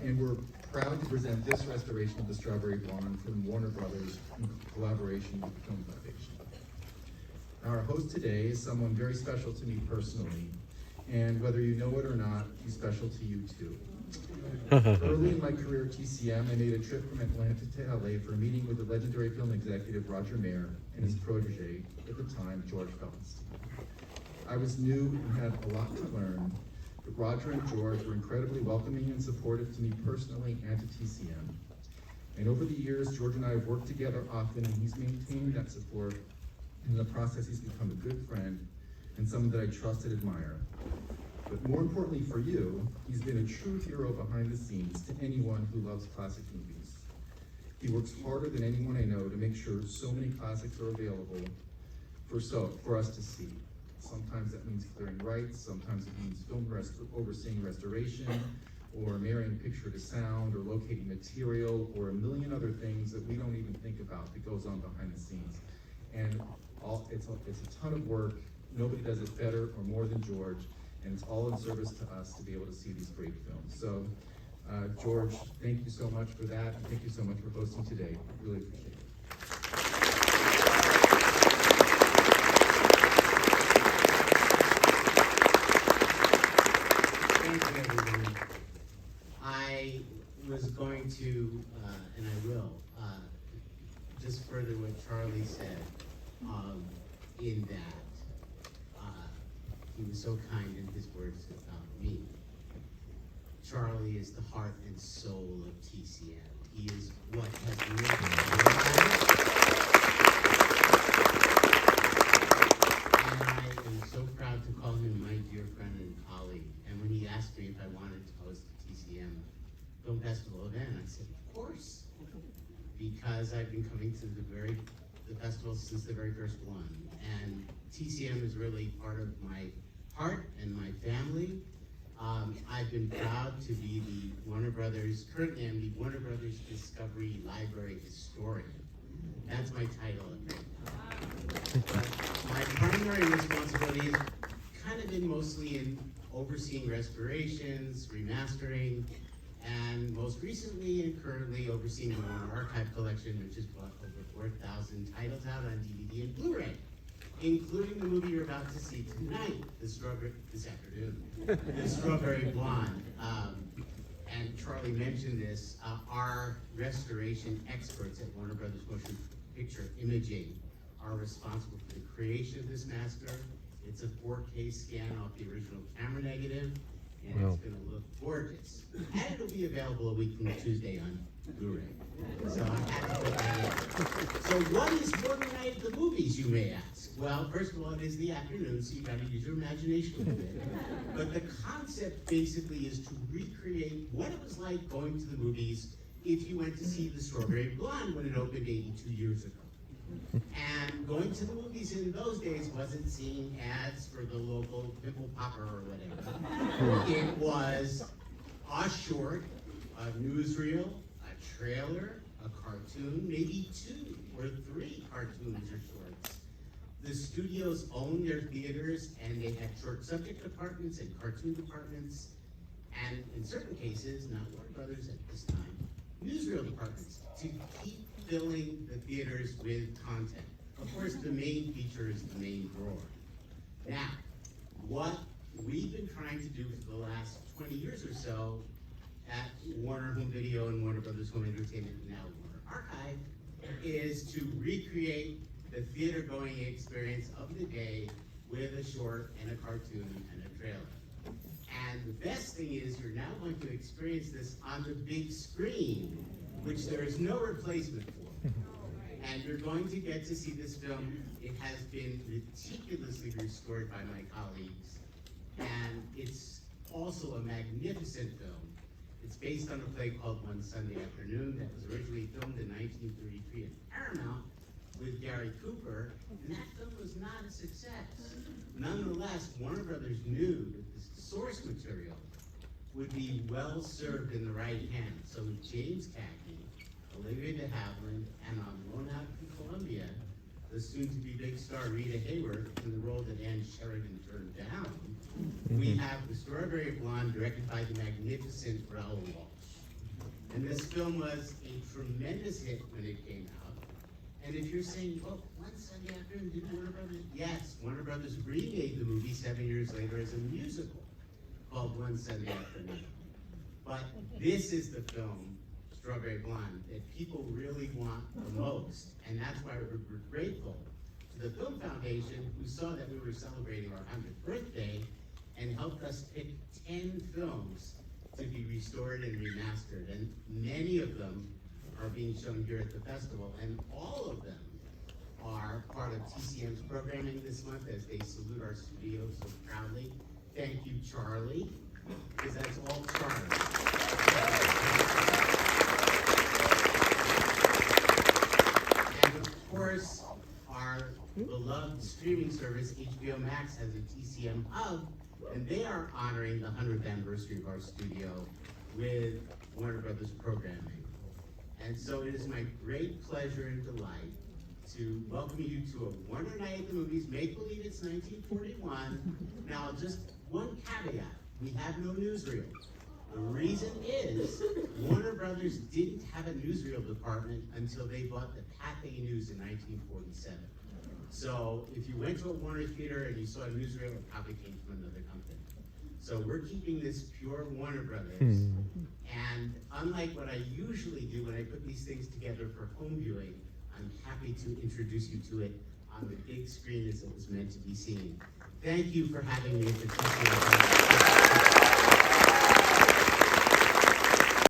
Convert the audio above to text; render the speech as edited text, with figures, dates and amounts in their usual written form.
And we're proud to present this restoration of the Strawberry Blonde from Warner Brothers in collaboration with the Film Foundation. Our host today is someone very special to me personally, and whether you know it or not, he's special to you too. Early in my career at TCM, I made a trip from Atlanta to LA for a meeting with the legendary film executive Roger Mayer and his protege at the time, George Feltenstein. I was new and had a lot to learn, but Roger and George were incredibly welcoming and supportive to me personally and to TCM. And over the years, George and I have worked together often, and he's maintained that support. In the process, he's become a good friend and someone that I trust and admire. But more importantly for you, he's been a true hero behind the scenes to anyone who loves classic movies. He works harder than anyone I know to make sure so many classics are available for us to see. Sometimes that means clearing rights, sometimes it means overseeing restoration, or marrying picture to sound, or locating material, or a million other things that we don't even think about that goes on behind the scenes. And it's a ton of work. Nobody does it better or more than George, and it's all in service to us to be able to see these great films. So, George, thank you so much for that, and thank you so much for hosting today. Really appreciate it. Thank you, everyone. I was going to, and I will, just further what Charlie said, in that he was so kind in his words about me. Charlie is the heart and soul of TCM. He is what has lived and I am so proud to call him my dear friend and colleague. And when he asked me if I wanted to host the TCM Film Festival event, I said, of course, because I've been coming to the festival since the very first one. And TCM is really part of my heart and my family. I've been proud to be the Warner Brothers, currently I'm the Warner Brothers Discovery Library Historian. That's my title right now. But my primary responsibility has kind of been mostly in overseeing restorations, remastering, and most recently and currently overseeing the Warner Archive collection, which has brought over 4,000 titles out on DVD and Blu-ray, including the movie you're about to see tonight, this afternoon, The Strawberry Blonde. And Charlie mentioned this, our restoration experts at Warner Brothers Motion Picture Imaging are responsible for the creation of this master. It's a 4K scan off the original camera negative, and It's gonna look gorgeous. And it'll be available a week from Tuesday on Blu-ray. So I'm happy to put that in. So what is Morning Night at the Movies, you may ask? Well, first of all, it is the afternoon, so you gotta use your imagination a little bit. But the concept basically is to recreate what it was like going to the movies if you went to see The Strawberry Blonde when it opened 82 years ago. And going to the movies in those days wasn't seeing ads for the local pimple popper or whatever. It was a short, a newsreel, a trailer, a cartoon, maybe 2 or 3 cartoons or shorts. The studios owned their theaters, and they had short subject departments and cartoon departments, and in certain cases, not Warner Brothers at this time, newsreel departments to keep filling the theaters with content. Of course, the main feature is the main drawer. Now, what we've been trying to do for the last 20 years or so at Warner Home Video and Warner Brothers Home Entertainment, now Warner Archive, is to recreate the theater-going experience of the day with a short and a cartoon and a trailer. And the best thing is you're now going to experience this on the big screen, which there is no replacement for. And you're going to get to see this film. It has been meticulously restored by my colleagues. And it's also a magnificent film. It's based on a play called One Sunday Afternoon that was originally filmed in 1933 at Paramount with Gary Cooper, and that film was not a success. Nonetheless, Warner Brothers knew that the source material would be well served in the right hands. So with James Cagney, Olivia de Havilland, and on loan out from Columbia, the soon-to-be big star Rita Hayworth in the role that Ann Sheridan turned down, we have The Strawberry Blonde, directed by the magnificent Raoul Walsh. And this film was a tremendous hit when it came out. And if you're saying, well, one Sunday afternoon, did Warner Brothers? Yes, Warner Brothers remade the movie 7 years later as a musical called One Sunday Afternoon. But this is the film, Strawberry Blonde, that people really want the most. And that's why we're grateful to the Film Foundation, who saw that we were celebrating our 100th birthday and helped us pick 10 films to be restored and remastered. And many of them are being shown here at the festival, and all of them are part of TCM's programming this month as they salute our studio so proudly. Thank you, Charlie, because that's all Charlie. And of course, our beloved streaming service, HBO Max, has a TCM hub, and they are honoring the 100th anniversary of our studio with Warner Brothers programming. And so it is my great pleasure and delight to welcome you to a Wonder Night at the Movies. Make believe it's 1941. Now, just one caveat, we have no newsreel. The reason is Warner Brothers didn't have a newsreel department until they bought the Pathé News in 1947. So if you went to a Warner theater and you saw a newsreel, it probably came from another company. So we're keeping this pure Warner Brothers. And unlike what I usually do when I put these things together for home viewing, I'm happy to introduce you to it on the big screen as it was meant to be seen. Thank you for having me at the TCM.